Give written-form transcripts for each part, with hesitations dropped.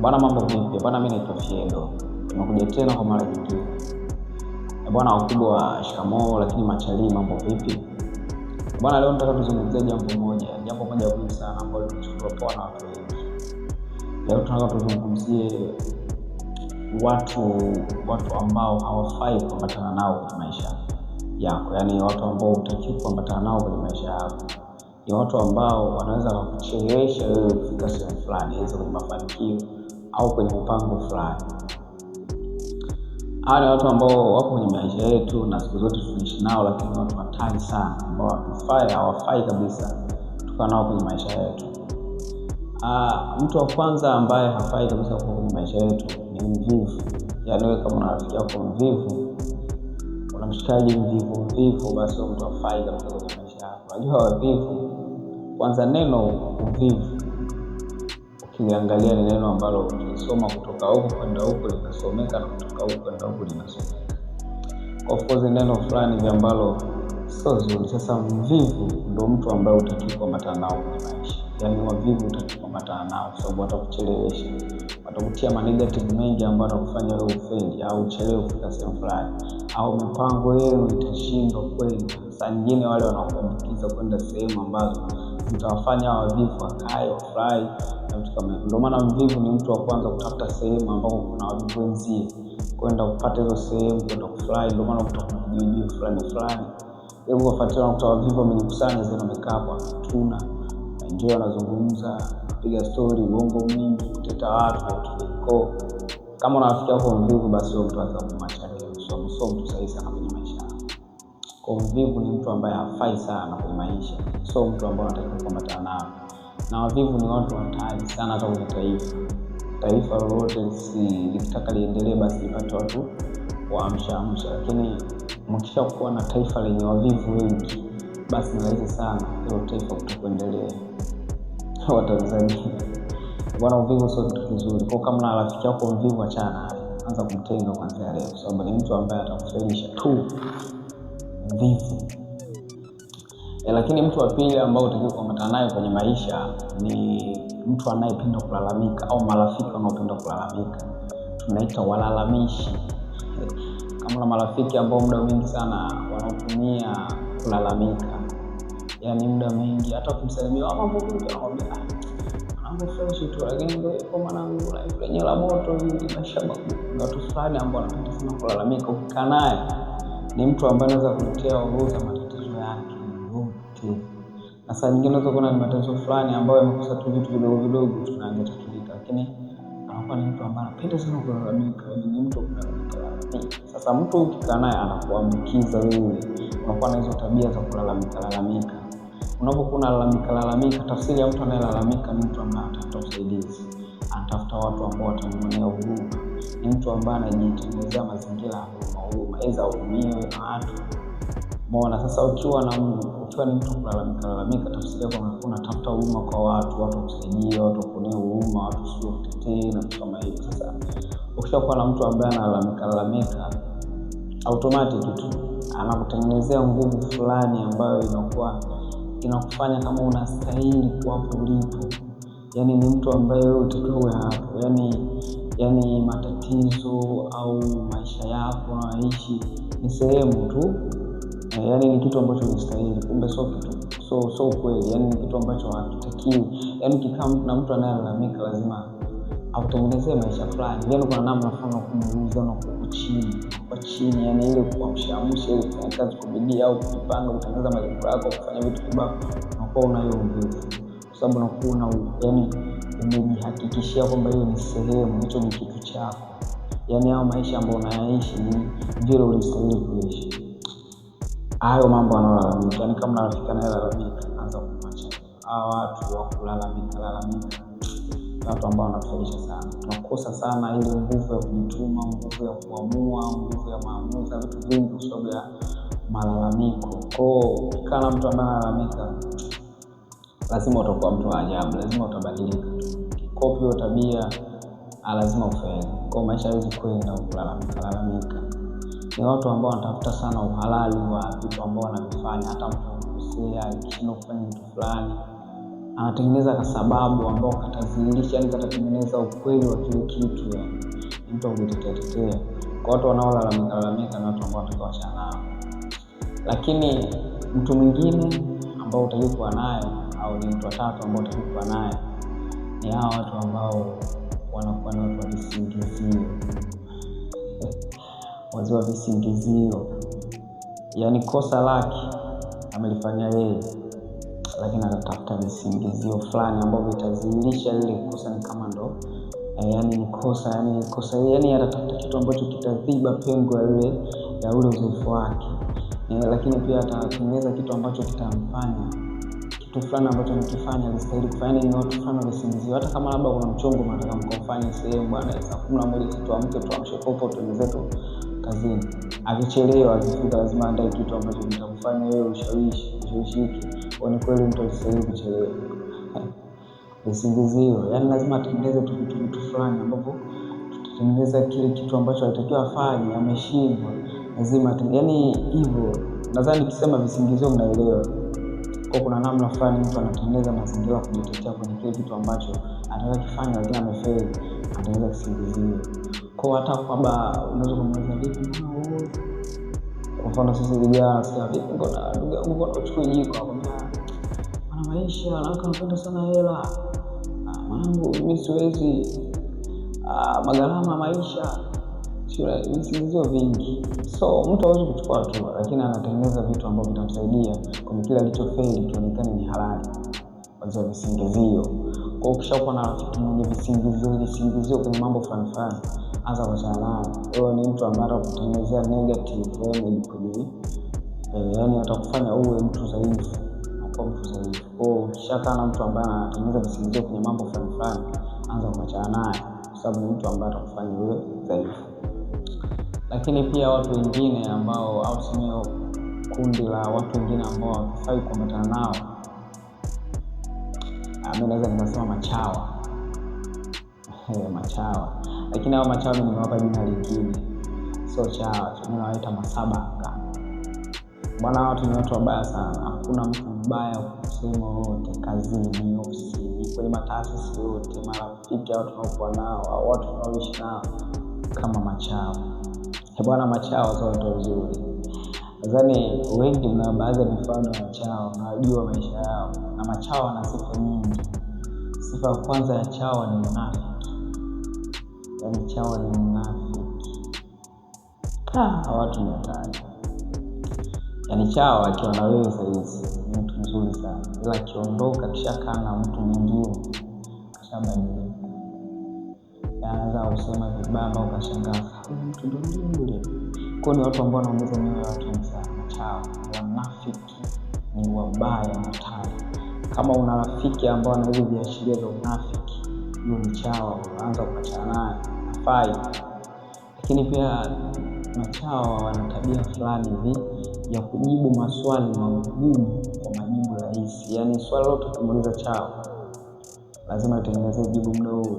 Bwana, mambo vipi? Bwana, mimi naitwa Fiendo. Nimekuja tena kwa mara nyingine. Bwana wakubwa, shikamoo, lakini machali, mambo vipi? Bwana, leo nataka tuzungumzie jambo moja muhimu sana ambalo tunachukua poa na watu wengi. Leo tunataka tuzungumzie watu ambao hawafai kuambatana nao kwenye maisha yako. Yaani watu ambao hutakiwi kuambatana nao kwenye maisha yako. Ni watu ambao wanaweza kukuchelewesha wewe kufika sehemu fulani, hizo kwenye mafanikio au kwenye mpango fulani. Hawa ni watu ambao wako kwenye maisha yetu na siku zote tunaishi nao, lakini watu hatari sana ambao hawafai kabisa tukaa nao kwenye maisha yetu. Mtu wa kwanza ambaye hafai kabisa kuwa kwenye maisha yetu ni mvivu. Yaani wewe kama una rafiki yako mvivu, unamshikaji mvivu, basi mtu hafai kabisa kwenye maisha yako. Unajua wavivu, kwanza neno uvivu ukiangalia ni neno ambalo ukisoma kutoka huko kwenda huko linasomeka na kutoka huko kwenda huko linasomeka. Of course neno fulani ambalo sio zuri. Sasa mvivu ndio mtu ambaye utakiwa kuambatana nao kwenye maisha. Yaani wavivu utakiwa kuambatana nao kwa sababu watakuchelewesha. Watakutia negative mengi ambayo yanakufanya wewe ufeli au uchelewe kufika sehemu fulani. Au mipango yenu itashindwa kwenda. Saa nyingine wale wanakuambukiza kwenda sehemu ambazo zitawafanya wavivu wakae wafurahi na vitu kama hivyo. Ndio maana mvivu ni mtu wa kwanza kutafuta sehemu ambapo kuna wavivu wenzie, kwenda kupata hizo sehemu, kwenda kufurahi. Ndio maana kujiji fulani. Hebu wafuatilia na kutoa wavivu wamejikusanya zile wamekaa hapo tuna enjoy, wanazungumza, kupiga story, uongo mwingi, kuteta watu na vitu vingi. Kama unafikia hapo mvivu, basi wewe mtu anza kumwacha leo. So mtu sahihi sana kwenye maisha. Kwa mvivu ni mtu ambaye hafai sana kwenye maisha. So mtu ambaye anatakiwa kuambatana nao. Na wavivu ni watu hatari sana hata kwenye taifa. Taifa lolote likitaka liendelee, basi lipate watu waamsha. Lakini mkisha kuwa na taifa lenye wavivu wengi, basi ni rahisi sana hilo taifa kutokuendelea. Wa Tanzania. Bwana, uvivu sio kitu kizuri. Kwa kama na rafiki yako mvivu, achana, anza kumtenga kwanza leo, kwa sababu ni mtu ambaye atakufelisha tu. Mvivu. Lakini mtu wa pili ambao utakiwa kuambatana naye kwenye maisha ni mtu anayependa kulalamika au marafiki wanaopenda kulalamika. Tunaita walalamishi. Kama na marafiki ambao muda mwingi sana wanatumia kulalamika. Yaani muda mwingi hata kumsalimia mambo vipi, anakuambia mambo fresh tu, lakini ndio kwa mwanangu life yenyewe la moto hii maisha magumu. Watu fulani ambao wanapenda sana kulalamika, ukikaa naye ni mtu ambaye anaweza kuletea orodha matatizo yake yote. Na saa nyingine unaweza kuona ni matatizo fulani ambayo yamekosa tu vitu vidogo tunaangetakilika, lakini anakuwa ni mtu ambaye anapenda sana kulalamika. Ni mtu kulalamika. Sasa mtu ukikaa naye anakuambukiza wewe, unakuwa na hizo tabia za kulalamika. Unapokuwa unalalamika, tafsiri ya mtu anayelalamika ni mtu ambaye anatafuta usaidizi. Anatafuta watu ambao watamwonea huruma. Ni mtu ambaye anajitengenezea mazingira ya huruma, aidha uhurumiwe na watu. Mbona sasa ukiwa ni mtu kulalamika, tafsiri yako unatafuta huruma kwa watu wakusaidia, watu kuonea huruma, watu sio kutetea na vitu kama hivyo. Sasa ukishakuwa na mtu ambaye analalamika, automatic tu anakutengenezea nguvu fulani ambayo inakufanya kama unastahili kuwa hapo ulipo. Yaani ni mtu ambaye wewe utakuwa hapo. Yaani matatizo au maisha yako unaishi ni sehemu tu. Yaani ni kitu ambacho unastahili, kumbe sio kitu. So kweli, yaani ni kitu ambacho hakitakiwi. Yaani kikaa na mtu anayelalamika lazima akutengenezee maisha fulani. Yaani kuna namna fulani kumuuliza na kwa chini, yaani ile kuamsha ile kufanya kazi kwa bidii au kupanga kutengeneza malengo yako, kufanya vitu kibao, unakuwa unayo nguvu. Kwa sababu unakuwa yaani umejihakikishia kwamba hiyo ni sehemu, hicho ni kitu chako. Yaani hao maisha ambayo unayaishi ni vile ulistahili kuishi. Hayo mambo analalamika. Yaani kama unafika na lalamika, anza kumwacha. Hao watu wa kulalamika watu ambao wanafurahisha sana. Tunakosa sana ile nguvu ya kujituma, nguvu ya kuamua, nguvu ya maamuzi, vitu vingi kwa sababu ya malalamiko. Kana mtu ambaye analalamika, lazima utakuwa mtu wa ajabu, lazima utabadilika. Kopi hiyo tabia, lazima ufanye. Maisha haiwezi kwenda kulalamika. Ni watu ambao wanatafuta sana uhalali wa vitu ambao wanavifanya. Hata mtu akikosea, akishindwa kufanya kitu fulani, anatengeneza kwa sababu ambao katazilisha, yani katatengeneza ukweli wa kile kitu ya mtu akitetea. Kwa watu wanaolalamika na watu ambao watakawashana nao. Lakini mtu mwingine ambao utakuwa naye au ni mtu wa tatu ambao utakuwa naye ni hao watu ambao wanakuwa na watu wa visingizio. Wazee wa visingizio. Yaani kosa lake amelifanya yeye, lakini anatafuta visingizio fulani ambao vitazilisha ile kosa ni kama ndo yani kosa yani anatafuta kitu ambacho kitadhiba pengo ya ule uzoefu wake. Lakini pia atatengeneza kitu ambacho kitamfanya kitu fulani ambacho nikifanya alistahili kufanya ni watu fulani visingizio. Hata kama labda kuna mchongo mnataka mkafanye sehemu bwana, saa 11 tuamke tuamshe popo tuenzetu kazini. Akichelewa akifika lazima andae kitu ambacho kitamfanya wewe ushawishike. Kwa kweli mtu alistahili kuchelewa. Visingizio. Yaani lazima atengeneze kitu fulani ambapo tutatengeneza kile kitu ambacho alitakiwa afanye ameshindwa. Lazima yaani hivyo. Nadhani nikisema visingizio mnaelewa. Kwa kuna namna fulani mtu anatengeneza mazingira kujitetea kwenye kile kitu ambacho anataka kufanya lakini amefeli, anatengeneza kisingizio. Kwa hata kwamba unaweza kumwambia vipi kwa mfano sisi vijana sasa vipi mbona ndugu yangu mbona uchukue jiko akwambia ana maisha anapenda sana hela. Mwanangu mimi siwezi magharama maisha sio visingizio vingi. So mtu hawezi kuchukua tu, lakini anatengeneza vitu ambavyo vitamsaidia kwenye kile alichofeli kionekane ni halali. Kwanza visingizio. Kwa ukishakuwa na rafiki mwenye visingizio kwenye mambo fulani, anza kuachana naye. Wewe ni mtu ambaye atakutengenezea negative energy kwenye yani atakufanya uwe mtu dhaifu. Unakuwa mtu dhaifu. Kwa ukishakaa na mtu ambaye anatengeneza visingizio kwenye mambo fulani, anza kuachana naye kwa sababu ni mtu ambaye atakufanya uwe dhaifu. Lakini pia watu wengine ambao au sio kundi la watu wengine ambao hawafai kuambatana nao, mimi naweza nikasema machawa. Machawa. Lakini hao machawa nimewapa jina lingine. Sio chawa, tunawaita masabanga. Bwana watu ni watu wabaya sana. Hakuna mtu mbaya kusema wote kazini, ofisini, kwenye mataasisi yote, marafiki watu tunaokuwa nao au watu tunaoishi nao kama machawa. Bwana machawa sio watu wazuri. Nadhani wengi mna baadhi ya mifano ya machawa, mnajua maisha yao. Na machawa wana sifa nyingi. Sifa ya kwanza ya chawa ni unafiki. Yaani chawa ni unafiki. Watu ni hatari. Yaani chawa akiwa na wewe saizi ni mtu mzuri sana. Ila akiondoka kishakaa na mtu mwingine kashabadilika. Anaanza kusema vibaya ambao ukashangaa mtu ndio yule. Kwa ni watu ambao wanaumiza mioyo ya watu sana. Machawa, wanafiki, ni wabaya hatari. Kama una rafiki ambao ana hizo viashiria vya unafiki, hiyo ni chawa, unaanza kuachana naye, hafai. Lakini pia machawa wana tabia fulani hivi ya kujibu maswali magumu kwa majibu rahisi. Yaani swali lote ukimuuliza chawa lazima atengeneze jibu muda huo.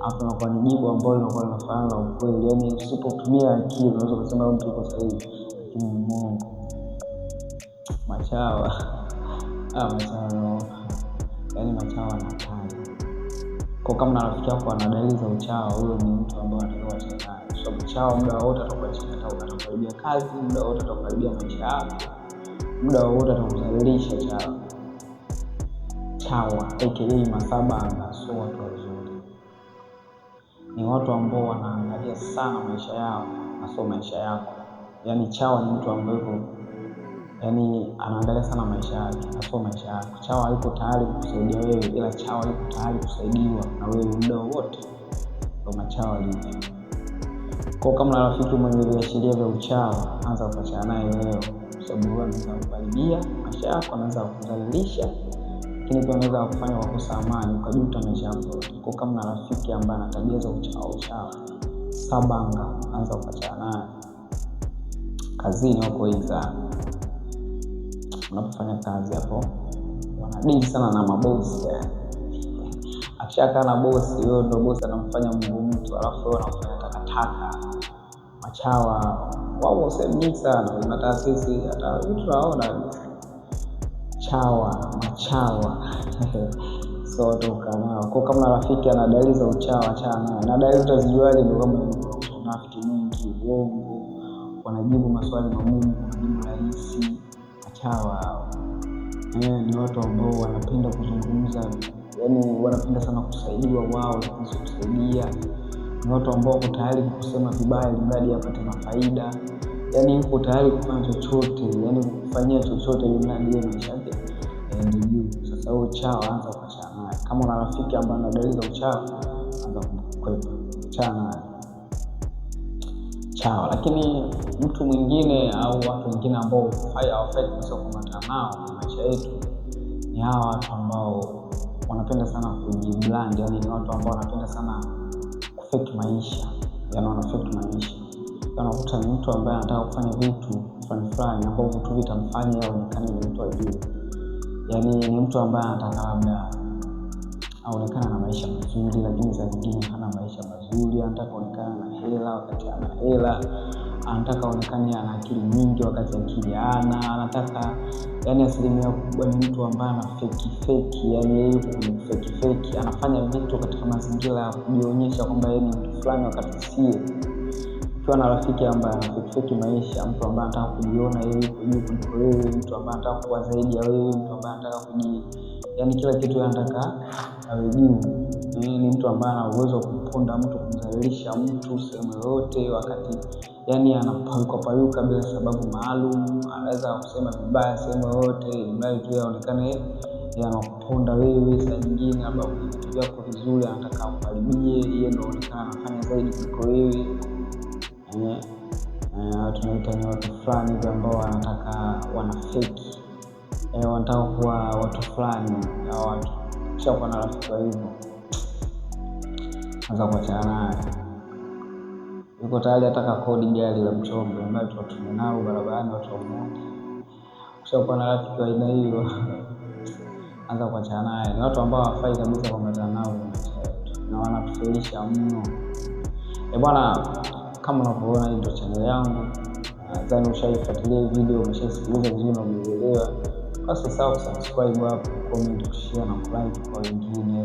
Hapo unakuwa ni jibu ambalo linakuwa linafanana na ukweli. Yaani usipotumia akili unaweza kusema mtu yuko sahihi lakini ni Mungu. Machawa. Machawa. Yaani machawa na hatari. Kwa kama na rafiki yako ana dalili za uchawa, huyo ni mtu ambaye anatakiwa kuachana naye. So mchawa muda wote atakuharibia kazi, muda wote atakuharibia maisha yako. Muda wote atakudhalilisha chawa. Chawa aka masabanga sio watu wazuri. Ni watu ambao wanaangalia sana maisha yao na sio maisha yako. Yaani chawa ni mtu ambaye yaani anaangalia sana maisha yake na sio maisha yako. Chawa hayuko tayari kukusaidia wewe, ila chawa yuko tayari kusaidiwa na wewe muda wote. Ndio machawa hivi. Kwa kama na rafiki mwenye viashiria vya uchawa, anza kuachana naye leo. Sababu anaweza kukuharibia maisha yako, anaweza kukudhalilisha. Lakini pia anaweza kufanya kukosa amani, ukajuta maisha yako. Kwa kama na rafiki ambaye ana tabia za uchawa, sabanga, anza kuachana naye. Kazini wako hivi sana. Unapofanya kazi hapo wanadili sana na mabosi. Akishakaa na bosi, wewe ndio bosi anamfanya Mungu mtu, alafu wewe unafanya takataka. Machawa wao sehemu nyingi sana, na taasisi hata vitu waona. machawa so toka nao. Kwa kama rafiki ana dalili za uchawa, achana naye. Na dalili utazijuaje? Ndio kama unafiki mwingi, uongo, wanajibu maswali magumu, wanajibu rahisi. Machawa hao ni watu ambao wanapenda kuzungumza, yaani wanapenda sana kusaidiwa wao, lakini kusaidia. Ni watu ambao wako tayari kusema vibaya ili mradi apate mafaida. Yaani yuko tayari kufanya chochote, yaani kufanyia chochote ili mradi yeye maisha yake yaende juu. Sasa huyo chawa anza kuachana naye. Kama una rafiki ambaye ana dalili za uchawa, anza kumkwepa, achana naye. Chawa. Lakini mtu mwingine au watu wengine ambao hawafai kabisa kuambatana nao kwa maisha yetu ni hawa watu ambao wanapenda sana kujibrand, yaani ni watu ambao wanapenda sana kufake maisha, yaani wanafake maisha. Unakuta ni mtu ambaye anataka kufanya vitu fulani ambao vitu vitamfanya aonekane ni mtu wa juu. Yaani ni mtu ambaye anataka labda aonekane na maisha mazuri, lakini saa nyingine hana maisha mazuri. Anataka aonekane na hela wakati hana hela. Anataka aonekane ana akili nyingi wakati akili hana. Anataka, yaani asilimia kubwa ni mtu ambaye ana fake, yaani yeye fake anafanya vitu katika mazingira ya kujionyesha kwamba yeye ni mtu fulani wakati sie. Ukiwa na rafiki ambaye ana fake maisha, mtu ambaye anataka kujiona yeye yuko juu kuliko wewe, mtu ambaye anataka kuwa zaidi ya wewe, mtu ambaye anataka yaani kila kitu anataka awe juu. Ni mtu ambaye ana uwezo wa kumponda mtu, kumdhalilisha mtu sehemu yoyote, wakati yaani anapayuka bila sababu maalum. Anaweza kusema vibaya sehemu yoyote ili mradi tu aonekane anakuponda wewe. Saa nyingine labda vitu vyako vizuri anataka akuharibie, yeye ndio anaonekana anafanya zaidi kuliko wewe. Tunaita ni watu fulani hivi ambao wana fake. Wanataka kuwa watu fulani au watu. Kisha kuwa na rafiki wa hivyo, anza kuachana naye. Yuko tayari ataka kodi gari la mchongo ambayo tunatumia nao barabarani watu wa Mungu. Kisha kuwa na rafiki wa aina hiyo, anza kuachana naye. Ni watu ambao hawafai kabisa kuambatana nao kwenye maisha yetu na wanatufelisha mno. Bwana, kama unavyoona hii ndio channel yangu. Nadhani ushaifuatilia video, umeshaisikiliza vizuri na umeelewa. Basi usisahau kusubscribe hapo, comment, kushare na kulike kwa wengine.